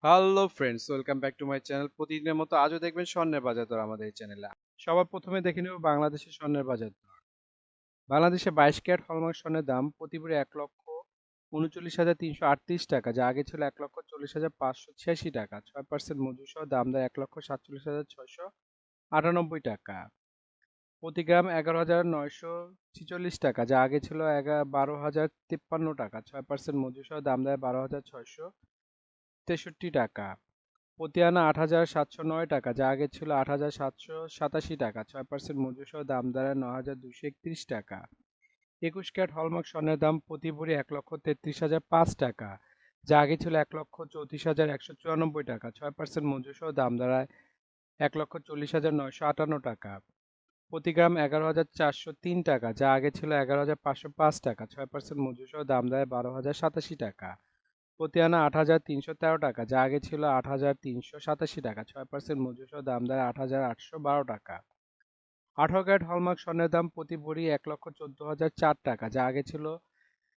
Hello friends, welcome back to my channel. প্রতিদিনের মতো আজও দেখবেন স্বর্ণের বাজার দর আমাদের এই চ্যানেলে। সবার প্রথমে দেখে নেব বাংলাদেশের স্বর্ণের বাজার দর। বাংলাদেশে 22 ক্যারেট হলমার্ক স্বর্ণের দাম প্রতি ভরি 1,39,338 টাকা, যা আগে ছিল 1,40,586 টাকা। 6% মজুরি সহ দাম দেয় 1,47,698 টাকা। প্রতি গ্রাম 11,946 টাকা, যা আগে ছিল 12,053 টাকা। 6% মজুরি সহ দাম দেয় 12,663 টাকা। প্রতি আনা 8,709 টাকা, যা আগে ছিল 8,787 টাকা। 6% মজুরি সহ দাম দাঁড়ায় 9,231 টাকা। 21 ক্যারেট হলমার্ক স্বর্ণের দাম প্রতি ভরি 1,33,005 টাকা, যা আগে ছিল 1,34,194 টাকা। 6% মজুরি সহ দাম দাঁড়ায় 1,40,958 টাকা। প্রতি গ্রাম 11,403 টাকা, যা আগে ছিল 11,505 টাকা। 6% মজুরি সহ দাম দাঁড়ায় 12,087 টাকা। প্রতি আনা 8,313 টাকা, যা আগে ছিল 8,387 টাকা। 6% মজুরি সহ দাম দাঁড়ায় 8,812 টাকা। 18 ক্যারেট হলমার্ক স্বর্ণের দাম প্রতি ভরি 1,14,004 টাকা, যা আগে ছিল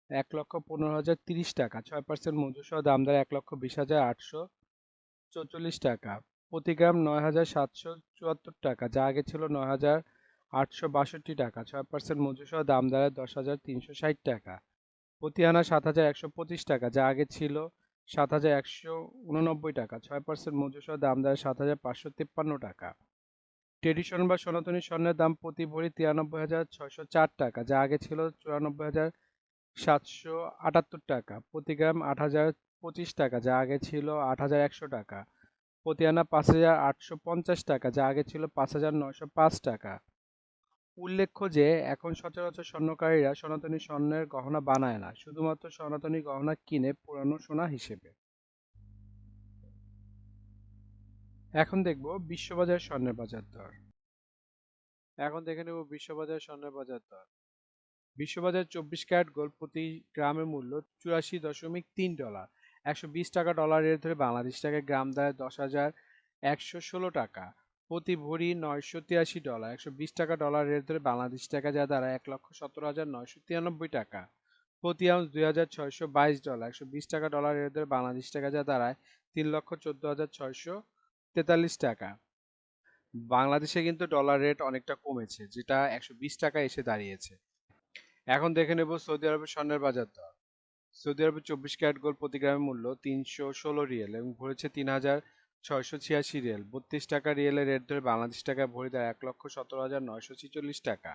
1,15,030 টাকা। 6% মজুরি সহ দাম দাঁড়ায় 1,20,844 টাকা। প্রতি গ্রাম 9,774 টাকা, যা আগে ছিল 9,862 টাকা। 6% মজুরি সহ দাম দাঁড়ায় 10,360 টাকা। প্রতি আনা 7,125 টাকা, যা আগে ছিল 7,189 টাকা। 6% মজুরি সহ দাম দাঁড়ায় 7,553 টাকা। ট্রেডিশনাল বা সনাতনী স্বর্ণের দাম প্রতি ভরি 93,604 টাকা, যা আগে ছিল 94,778 টাকা। প্রতি গ্রাম 8,025 টাকা, যা আগে ছিল 8,100 টাকা। প্রতি আনা 5,850 টাকা, যা আগে ছিল 5,905 টাকা। উল্লেখ্য যে এখন সচরাচর স্বর্ণকারীরা সনাতনী স্বর্ণের গহনা বানায় না, শুধুমাত্র সনাতনী গহনা কিনে পুরানো সোনা হিসেবে। এখন দেখব বিশ্ববাজার স্বর্ণের বাজার দর। এখন দেখে নেব বিশ্ববাজার স্বর্ণের বাজার দর। বিশ্ববাজার 24 ক্যারেট গোল্ড প্রতি গ্রামের মূল্য 84.3 ডলার। 120 টাকা ডলার রেট ধরে বাংলাদেশ টাকায় গ্রাম দাঁড়ায় 10,116 টাকা। প্রতি ভরি 983 ডলার। 120 টাকা ডলার রেট ধরে বাংলাদেশ টাকা যা দাঁড়ায় 1,17,993 টাকা। প্রতি আউন্স 2,622 ডলার। 120 টাকা ডলার রেট ধরে বাংলাদেশ টাকা যা দাঁড়ায় 3,14,643 টাকা। বাংলাদেশে কিন্তু ডলার রেট অনেকটা কমেছে, যেটা 120 টাকা এসে দাঁড়িয়েছে। এখন দেখে নেব সৌদি আরবের স্বর্ণের বাজার দর। সৌদি আরবের 24 ক্যারেট গোল্ড প্রতি গ্রামের মূল্য 316 রিয়াল এবং ভরেছে 3,686 রিয়াল। 32 টাকা রিয়েলের রেট ধরে বাংলাদেশ টাকায় ভরি দেয় 1,17,946 টাকা।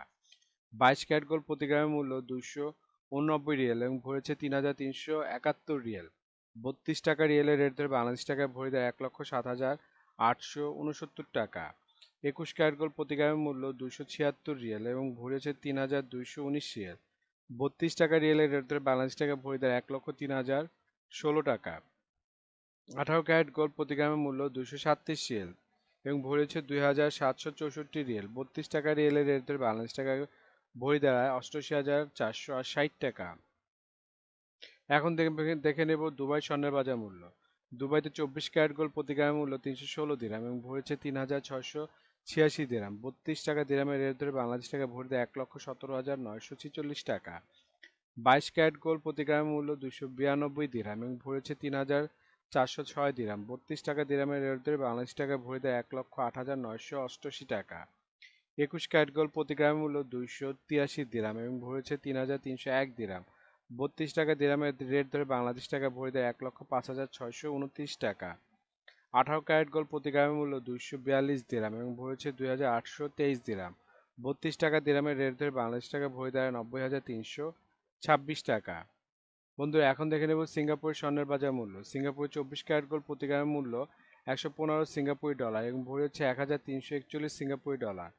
22 ক্যারেট গোল্ড প্রতি গ্রামের মূল্য 289 রিয়াল এবং ভরেছে 3,371 রিয়াল। 32 টাকা রিয়েলের রেট ধরে বাংলাদেশ টাকায় ভরি দেয় 1,07,869 টাকা। 21 ক্যারেট গোল্ড প্রতি গ্রামের মূল্য 276 রিয়াল এবং ভরেছে 3,219 রিয়াল। 32 টাকা রিয়েলের রেট ধরে বাংলাদেশ টাকায় ভরি দেয় 1,03,016 টাকা। 18 ক্যারেট গোল্ড প্রতি গ্রামের মূল্য 237 রিয়াল এবং ভরেছে 2,764 রিয়াল। 32 টাকা রিয়েলের রেট ধরে বাংলাদেশ টাকায় ভরি দাঁড়ায় 88,460 টাকা। এখন দেখে নেব দুবাই স্বর্ণের বাজার মূল্য। দুবাইতে 24 ক্যারেট গোল্ড প্রতি গ্রামের মূল্য 316 দিরহাম এবং ভরেছে 3,686 দিরহাম। 32 টাকা দিরহামের রেট ধরে বাংলাদেশ টাকায় ভরি দেয় 1,17,946 টাকা। 22 ক্যারেট গোল্ড প্রতি গ্রামের মূল্য 292 দিরহাম এবং ভরেছে 3,406 দিরহাম। 32 টাকা দিরহামের রেট ধরে বাংলাদেশ টাকায় ভরি দেয় 1,08,988 টাকা। 21 ক্যারেট গোল্ড প্রতি গ্রামের মূল্য 283 দিরহাম এবং ভরেছে 3,301 দিরহাম। 32 টাকা দিরহামের রেট ধরে বাংলাদেশ টাকায় ভরি দেয় 1,05,629 টাকা। 18 ক্যারেট গোল্ড প্রতি গ্রামের মূল্য 242 দিরহাম এবং ভরেছে 2,823 দিরহাম। 32 টাকা দিরহামের রেট ধরে বাংলাদেশ টাকায় ভরি দেয় 90,326 টাকা। বন্ধুরা এখন দেখে নেব সিঙ্গাপুরের স্বর্ণের বাজার মূল্য। সিঙ্গাপুরের 24 ক্যারেট গোল্ড প্রতি গ্রামের মূল্য 115 সিঙ্গাপুরি ডলার এবং ভরি হচ্ছে 1,341 সিঙ্গাপুরি ডলার।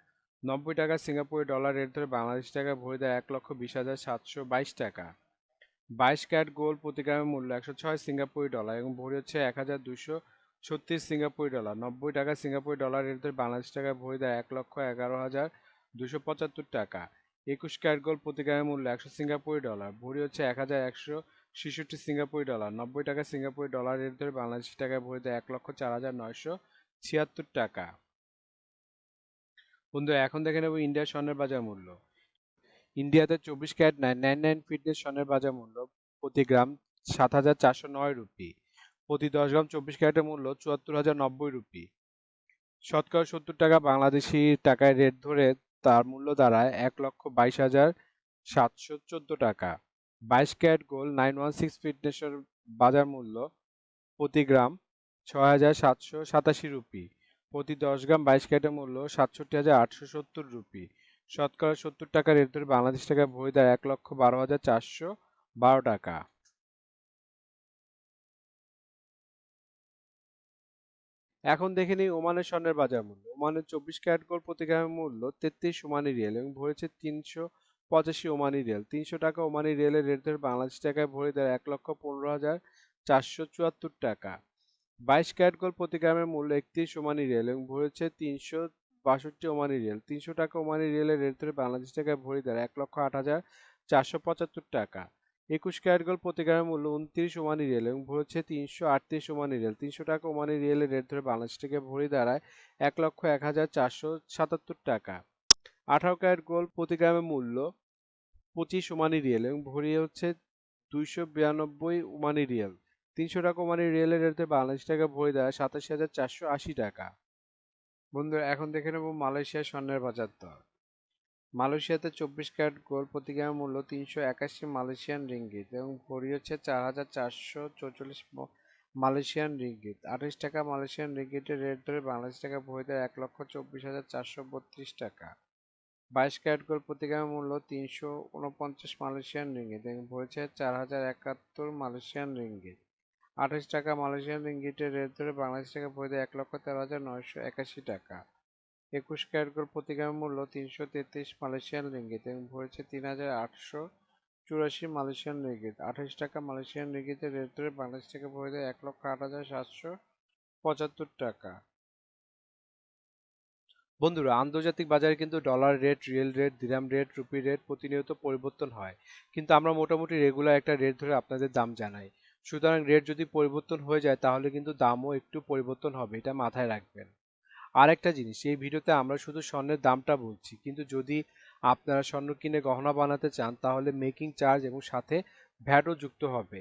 90 টাকা সিঙ্গাপুরি ডলার রেট ধরে বাংলাদেশ টাকায় ভরি দেয় 1,20,722 টাকা। 22 ক্যারেট গোল্ড প্রতি গ্রামের মূল্য 106 সিঙ্গাপুরি ডলার এবং ভরি হচ্ছে 1,236 সিঙ্গাপুরি ডলার। 90 টাকা সিঙ্গাপুরি ডলার রেট ধরে বাংলাদেশ টাকায় ভরি দেয় 1,11,275 টাকা। 21 ক্যারেট গোল্ড প্রতি গ্রামের মূল্য 100 সিঙ্গাপুরি ডলার, ভরি হচ্ছে 1,166 সিঙ্গাপুরি ডলার। 90 টাকা সিঙ্গাপুরি ডলার রেট ধরে বাংলাদেশ টাকায় ভরি দেয় 1,04,976 টাকা। বন্ধু এখন দেখে নেব ইন্ডিয়ার স্বর্ণের বাজার মূল্য। ইন্ডিয়াতে 24 ক্যারেট 999 ফিটনেস স্বর্ণের বাজার মূল্য প্রতি গ্রাম 7,409 রুপি। প্রতি 10 গ্রাম 24 ক্যারেটের মূল্য ৭৪,090 রুপি। শতকরা 70 টাকা বাংলাদেশি টাকায় রেট ধরে তার মূল্য দাঁড়ায় ১,২২,৭১৪ টাকা। 22 ক্যারেট গোল্ড 916 ফিটনেসের বাজার মূল্য প্রতি গ্রাম ৬,৭৮৭ রুপি। প্রতি 10 গ্রাম 22 ক্যারেটের মূল্য ৬৭,৮৭০ রুপি। শতকরা 70 টাকা রেট ধরে বাংলাদেশ টাকায় ভরি দেয় ১,১২,৪১২ টাকা। এখন দেখে নিই ওমানের স্বর্ণের বাজার মূল্য। ওমানের 24 ক্যারেট গোল্ড প্রতি গ্রামের মূল্য 33 ওমানি রিয়াল এবং ভরেছে 385 ওমানি রিয়াল। 300 টাকা ওমানি রিয়ালের রেট ধরে বাংলাদেশ টাকায় ভরি দেয় ১,১৫,৪৭৪ টাকা। 22 ক্যারেট গোল্ড প্রতি গ্রামের মূল্য 31 ওমানি রিয়াল এবং ভরেছে 362 ওমানি রিয়াল। 300 টাকা ওমানি রিয়ালের রেট ধরে বাংলাদেশ টাকায় ভরি দেয় 1,08,475 টাকা। 21 ক্যারেট গোল্ড প্রতি গ্রামের মূল্য 29 ওমানি রিয়াল এবং ভরেছে 338 ওমানি রিয়াল। 300 টাকা ওমানি রিয়ালের রেট ধরে বাংলাদেশ টাকায় ভরি দাঁড়ায় 1,01,477 টাকা। 18 ক্যারেট গোল্ড প্রতি গ্রামের মূল্য 25 ওমানি রিয়াল এবং ভরি হচ্ছে 292 ওমানি রিয়াল। 300 টাকা ওমানি রিয়ালের রেট ধরে বাংলাদেশ টাকায় ভরি দাঁড়ায় 87,480 টাকা। বন্ধুরা এখন দেখে নেব মালয়েশিয়ার স্বর্ণের বাজার দর। মালয়েশিয়াতে 24 ক্যারেট গোল্ড প্রতি গ্রামের মূল্য 381 মালয়েশিয়ান রিঙ্গিত এবং ভরি হচ্ছে 4,444 মালয়েশিয়ান রিঙ্গিত। 28 টাকা মালয়েশিয়ান রিঙ্গিতের রেট ধরে বাংলাদেশ টাকা ভরি দেয় 1,24,432 টাকা। 22 ক্যারেট গোল্ড প্রতি গ্রামের মূল্য 349 মালয়েশিয়ান রিঙ্গিত এবং ভরেছে 4,071 মালয়েশিয়ান রিঙ্গিত। 28 টাকা মালয়েশিয়ান রিঙ্গিতের রেট ধরে বাংলাদেশ টাকা ভরি দেয় 1,13,981 টাকা। 21 ক্যারেট গোল্ড প্রতি গ্রামের মূল্য 333 মালয়েশিয়ান রিঙ্গিত এবং ভরেছে 3,884 মালয়েশিয়ান রিঙ্গিত। 28 টাকা মালয়েশিয়ান রিঙ্গিতের রেট ধরে বাংলাদেশ টাকা ভরি দেয় 1,08,775 টাকা। বন্ধুরা আন্তর্জাতিক বাজারে কিন্তু ডলার রেট, রিয়েল রেট, দিরহাম রেট, রুপি রেট প্রতিনিয়ত পরিবর্তন হয়, কিন্তু আমরা মোটামুটি রেগুলার একটা রেট ধরে আপনাদের দাম জানাই। সুতরাং রেট যদি পরিবর্তন হয়ে যায় তাহলে কিন্তু দামও একটু পরিবর্তন হবে, এটা মাথায় রাখবেন। আর একটা জিনিস, এই ভিডিওতে আমরা শুধু স্বর্ণের দামটা বলছি, কিন্তু যদি আপনারা স্বর্ণ কিনে গহনা বানাতে চান তাহলে মেকিং চার্জ এবং সাথে ভ্যাটও যুক্ত হবে।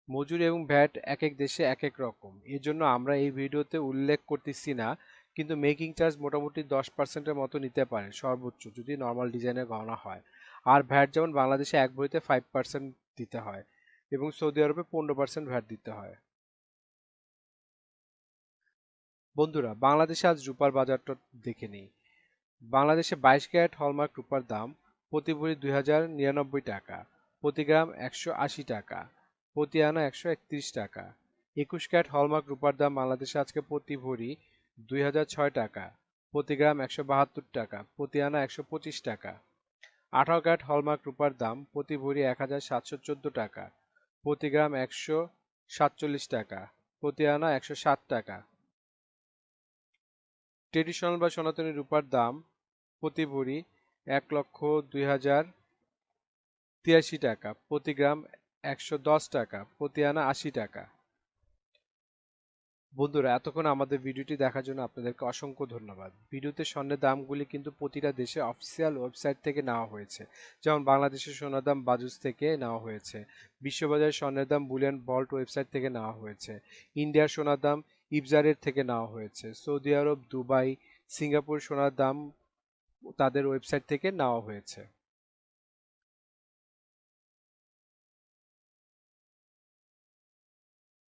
মজুরি এবং ভ্যাট এক এক দেশে এক এক রকম, এর জন্য আমরা এই ভিডিওতে উল্লেখ করতেছি না, কিন্তু মেকিং চার্জ মোটামুটি 10%-এর মতো নিতে পারে সর্বোচ্চ যদি নর্মাল ডিজাইনের গহনা হয়। আর ভ্যাট যেমন বাংলাদেশে এক ভরিতে 5% দিতে হয় এবং সৌদি আরবে 15% ভ্যাট দিতে হয়। বন্ধুরা বাংলাদেশে আজ রূপার বাজারটা দেখে নিই। বাংলাদেশে 22 ক্যারেট হলমার্ক রূপার দাম প্রতি ভরি 2,099 টাকা, প্রতি গ্রাম 180 টাকা, প্রতি আনা 131 টাকা। 21 ক্যারেট হলমার্ক রূপার দাম বাংলাদেশে আজকে প্রতি ভরি 2,006 টাকা, প্রতি গ্রাম 172 টাকা, প্রতি আনা 125 টাকা। 18 ক্যারেট হলমার্ক রূপার দাম প্রতি ভরি 1,714 টাকা, প্রতি গ্রাম 147 টাকা, প্রতি আনা 107 টাকা। ট্রেডিশনাল বা সনাতনী রূপার দাম প্রতি ভরি 1,02,083 টাকা, প্রতি গ্রাম 110 টাকা, প্রতি আনা 80 টাকা। বন্ধুরা এতক্ষণ আমাদের ভিডিওটি দেখার জন্য আপনাদেরকে অসংখ্য ধন্যবাদ। ভিডিওতে স্বর্ণের দামগুলি কিন্তু প্রতিটা দেশে অফিসিয়াল ওয়েবসাইট থেকে নেওয়া হয়েছে, যেমন বাংলাদেশের সোনার দাম বাজুস থেকে নেওয়া হয়েছে, বিশ্ববাজারের স্বর্ণের দাম বুলিয়ন ভল্ট ওয়েবসাইট থেকে নেওয়া হয়েছে, ইন্ডিয়ার সোনার দাম ইবজারের থেকে নেওয়া হয়েছে, সৌদি আরব, দুবাই, সিঙ্গাপুর সোনার দাম তাদের ওয়েবসাইট থেকে নেওয়া হয়েছে।